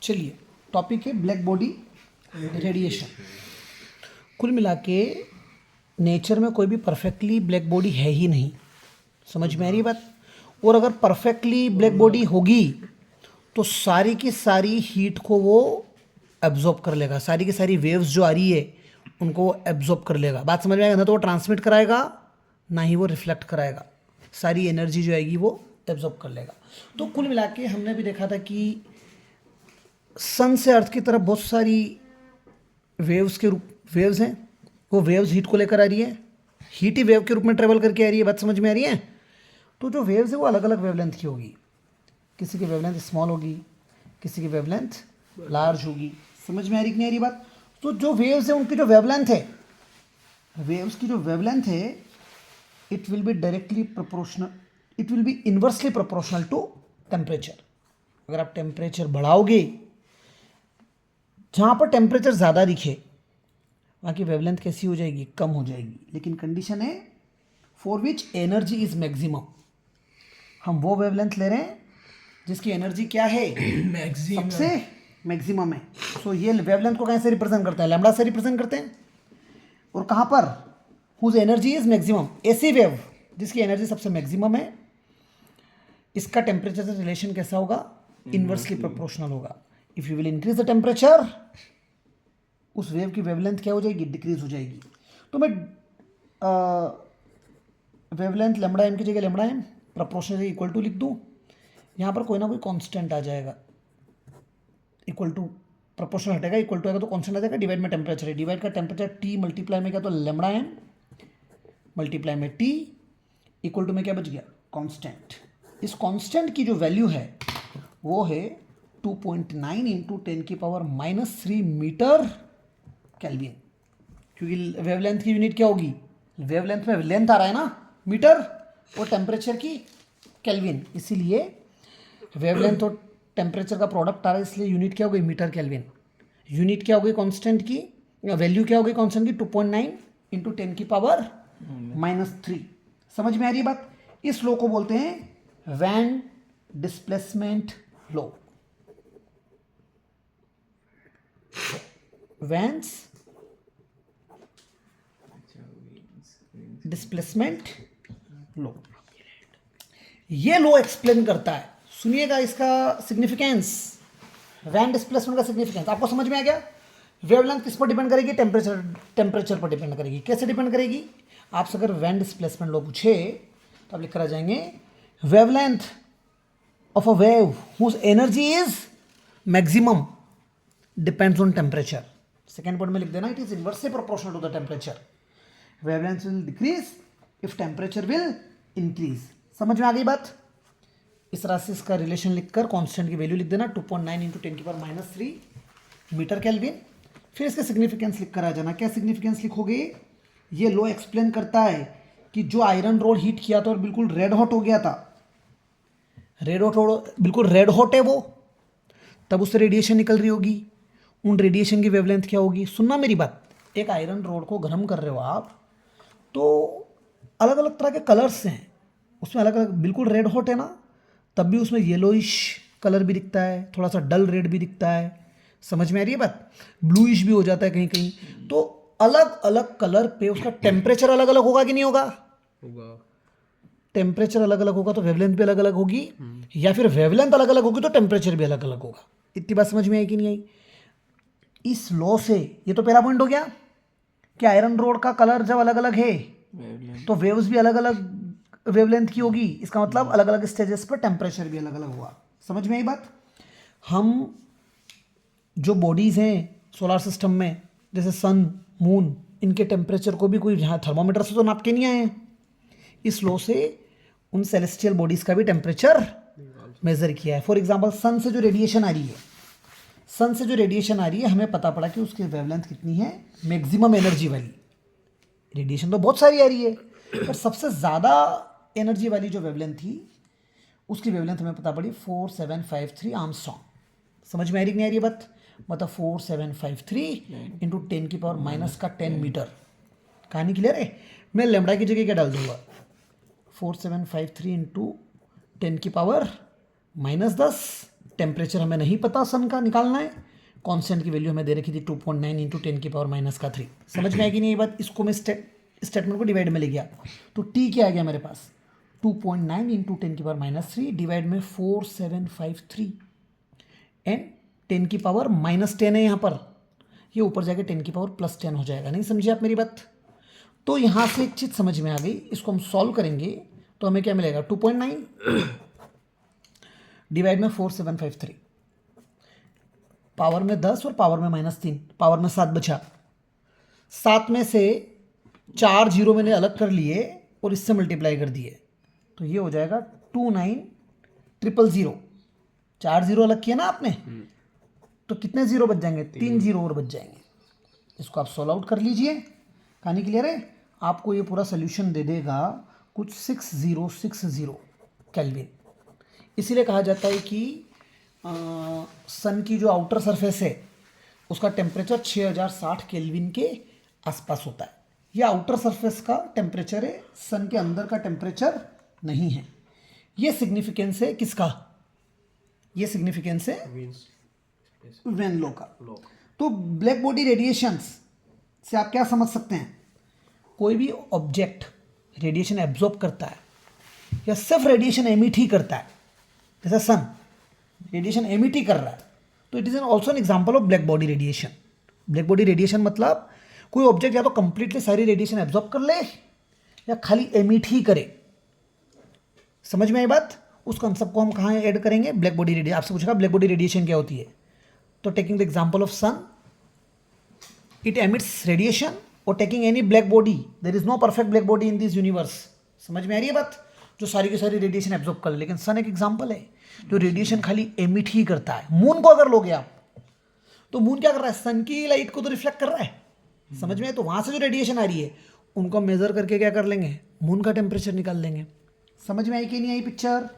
चलिए, टॉपिक है black body radiation. कुल मिला के नेचर में कोई भी परफेक्टली ब्लैक बॉडी है ही नहीं, समझ में आ रही है बात। और अगर परफेक्टली ब्लैक बॉडी होगी तो सारी की सारी हीट को वो एब्जॉर्ब कर लेगा, सारी की सारी वेव्स जो आ रही है उनको वो एब्जॉर्ब कर लेगा। बात समझ में आएगा ना, तो वो ट्रांसमिट कराएगा ना ही वो रिफ्लेक्ट कराएगा, सारी एनर्जी जो आएगी वो एब्जॉर्ब कर लेगा। तो कुल मिला के हमने भी देखा था कि सन से अर्थ की तरफ बहुत सारी वेव्स हैं, वो वेव्स हीट को लेकर आ रही है, हीट ही वेव के रूप में ट्रेवल करके आ रही है। बात समझ में आ रही है। तो जो वेव्स है वो अलग अलग वेवलेंथ की होगी, किसी की वेवलेंथ स्मॉल होगी, किसी की वेवलेंथ लार्ज होगी। समझ में आ रही कि नहीं आ रही बात। तो जो वेव्स है उनकी जो वेवलेंथ है, वेव्स की जो वेवलेंथ है, it will be directly proportional, it will be inversely proportional to temperature. अगर आप टेम्परेचर बढ़ाओगे, जहाँ पर टेम्परेचर ज़्यादा दिखे वहाँ की वेवलेंथ कैसी हो जाएगी, कम हो जाएगी। लेकिन कंडीशन है for which energy is maximum. हम वो वेवलेंथ ले रहे हैं जिसकी एनर्जी क्या है, सबसे मैक्सिमम है। सो ये वेवलेंथ को कैसे रिप्रेजेंट करते हैं, लैम्बडा से रिप्रेजेंट करते हैं। और कहाँ पर, हुज एनर्जी इज मैक्सिमम, ऐसी वेव जिसकी एनर्जी सबसे मैक्सिमम है, इसका टेम्परेचर से रिलेशन कैसा होगा, इनवर्सली प्रोपोर्शनल होगा। If you will increase the temperature, उस वेव की वेवलेंथ क्या हो जाएगी, डिक्रीज हो जाएगी। तो मैं वेवलेंथ लैम्बडा एम की जगह lambda M proportional equal to लिख दूँ। यहाँ पर कोई ना कोई कांस्टेंट आ जाएगा, इक्वल टू प्रोपोर्शनल हटेगा, इक्वल टू आएगा तो कांस्टेंट आ जाएगा, डिवाइड में टेम्परेचर है, डिवाइड का टेम्परेचर टी मल्टीप्लाई में क्या, तो लैम्बडा एम मल्टीप्लाई में टी इक्वल टू में क्या बच गया, कांस्टेंट। इस कांस्टेंट की जो वैल्यू है वो है 2.9 इंटू 10 की पावर -3 मीटर केल्विन। क्योंकि वेवलेंथ की यूनिट क्या होगी, वेवलेंथ में लेंथ आ रहा है ना मीटर, और टेम्परेचर की केल्विन, इसीलिए वेवलेंथ और टेम्परेचर का प्रोडक्ट आ रहा है, इसलिए यूनिट क्या हो गई, मीटर केल्विन। यूनिट क्या हो गई कांस्टेंट की, वैल्यू क्या हो गई कांस्टेंट की, 2.9 इंटू 10 की पावर -3। समझ में आ रही है बात। इस लॉ को बोलते हैं Wien displacement law, Wien's displacement law. ये लॉ एक्सप्लेन करता है, सुनिएगा इसका सिग्निफिकेंस, वैन डिस्प्लेसमेंट का सिग्निफिकेंस आपको समझ में आ गया। वेवलेंथ किस पर डिपेंड करेगी, टेम्परेचर पर डिपेंड करेगी। कैसे डिपेंड करेगी, आपसे अगर वैन डिस्प्लेसमेंट लॉ पूछे तो आप लिख कर आ जाएंगे wavelength of a wave whose energy is maximum depends on temperature. Second point में लिख देना, it is inversely proportional to the temperature. Wavelength will decrease if temperature will increase. समझ में आ गई बात। इस तरह से इसका रिलेशन लिखकर कांस्टेंट की वैल्यू लिख देना, 2.9 इंटू 10 की पावर -3 मीटर केल्विन। फिर इसका सिग्निफिकेंस लिख कर आ जाना। क्या सिग्निफिकेंस लिखोगे, ये लॉ एक्सप्लेन करता है कि जो आयरन रोड हीट किया था और बिल्कुल रेड हॉट हो गया था, रेड हॉट बिल्कुल रेड हॉट है वो, तब उससे रेडिएशन निकल रही होगी। उन रेडिएशन की वेवलेंथ क्या होगी, सुनना मेरी बात। एक आयरन रोड को गर्म कर रहे हो आप, तो अलग अलग तरह के कलर्स हैं उसमें, अलग अलग, बिल्कुल रेड हॉट है ना, तब भी उसमें येलोइश कलर भी दिखता है, थोड़ा सा डल रेड भी दिखता है। समझ में आ रही है बात। ब्लूइश भी हो जाता है कहीं कहीं। तो अलग अलग कलर पे उसका टेम्परेचर अलग अलग होगा कि नहीं होगा, टेम्परेचर अलग अलग होगा तो वेवलेंथ भी अलग अलग होगी, या फिर वेवलेंथ अलग अलग होगी तो टेम्परेचर भी अलग अलग होगा। इतनी बात समझ में आई कि नहीं आई। इस लॉ से, ये तो पहला पॉइंट हो गया कि आयरन रोड का कलर जब अलग अलग है तो वेव्स भी अलग अलग वेवलेंथ की होगी, इसका मतलब अलग अलग स्टेजेस पर टेम्परेचर भी अलग अलग हुआ। समझ में आई बात। हम जो बॉडीज़ हैं सोलर सिस्टम में, जैसे सन, मून, इनके टेम्परेचर को भी कोई यहाँ थर्मोमीटर से तो नाप के नहीं आए हैं। इस लॉ से उन सेलेस्टियल बॉडीज़ का भी टेम्परेचर मेजर किया है। फॉर एग्जांपल सन से जो रेडिएशन आ रही है, सन से जो रेडिएशन आ रही है, हमें पता पड़ा कि उसकी वेवलेंथ कितनी है, मैक्सिमम एनर्जी वाली। रेडिएशन तो बहुत सारी आ रही है, पर सबसे ज़्यादा एनर्जी वाली जो वेवलेंथ थी, उसकी वेवलेंथ हमें पता पड़ी 4753 आर्मस्ट्रॉन्ग। समझ में आ रही नहीं आ रही है बात। मतलब 4753 इंटू 10 की पावर -10 मीटर। कहानी क्लियर है। मैं लैम्बडा की जगह क्या डाल दूंगा, 4753 इंटू 10 की पावर -10 टेम्परेचर हमें नहीं पता सन का, निकालना है। कांस्टेंट की वैल्यू हमें दे रखी थी 2.9 इंटू 10⁻³ समझ में आएगी नहीं ये बात? इसको मैं स्टेटमेंट को डिवाइड में ले गया तो टी क्या आ गया मेरे पास 2.9 इंटू 10⁻³ डिवाइड में 4753 एंड 10⁻10 है यहाँ पर, ये ऊपर जाके 10⁻+10 हो जाएगा। नहीं समझे आप मेरी बात? तो यहाँ से एक चीज़ समझ में आ गई, इसको हम सॉल्व करेंगे तो हमें क्या मिलेगा 2.9 डिवाइड में 4753, पावर में 10 और पावर में -3, पावर में 7 बचा। 7 में से 4 जीरो मैंने अलग कर लिए और इससे मल्टीप्लाई कर दिए तो ये हो जाएगा 29000। 4 जीरो अलग किया ना आपने, तो कितने जीरो बच जाएंगे? 3 जीरो और बच जाएंगे। इसको आप सॉल्व आउट कर लीजिए। कहानी क्लियर है? आपको ये पूरा सोल्यूशन दे देगा कुछ 6060 केल्विन। इसीलिए कहा जाता है कि सन की जो आउटर सरफेस है उसका टेम्परेचर 6060 केल्विन के आसपास होता है। ये आउटर सरफेस का टेम्परेचर है, सन के अंदर का टेम्परेचर नहीं है। ये सिग्निफिकेंस है किसका? ये सिग्निफिकेंस है वेन लॉ का। तो ब्लैक बॉडी रेडिएशंस से आप क्या समझ सकते हैं? कोई भी ऑब्जेक्ट रेडिएशन एब्जॉर्ब करता है या सिर्फ रेडिएशन एमिट ही करता है, जैसे सन रेडिएशन एमिट ही कर रहा है, तो it is also an example of black body radiation. Black body radiation मतलब कोई ऑब्जेक्ट या तो कंप्लीटली सारी रेडिएशन एब्जॉर्ब कर ले या खाली एमिट ही करे। समझ में आई बात? उस कंसेप्ट को हम कहाँ ऐड करेंगे? Black body radiation. आपसे पूछेगा ब्लैक बॉडी रेडिएशन क्या होती है, तो taking the example of sun, it emits radiation, और taking any black body, there is no perfect black body in this universe. समझ में आ रही है बात? जो सारी की सारी रेडिएशन एब्जॉर्ब कर ले, लेकिन सन एक एग्जाम्पल है जो रेडिएशन खाली एमिट ही करता है। मून को अगर लोगे आप, तो मून क्या कर रहा है? सन की लाइट को तो रिफ्लेक्ट कर रहा है, समझ में? तो वहां से जो रेडिएशन आ रही है उनको मेजर करके क्या कर लेंगे? मून का टेम्परेचर निकाल लेंगे। समझ में आई कि नहीं आई पिक्चर?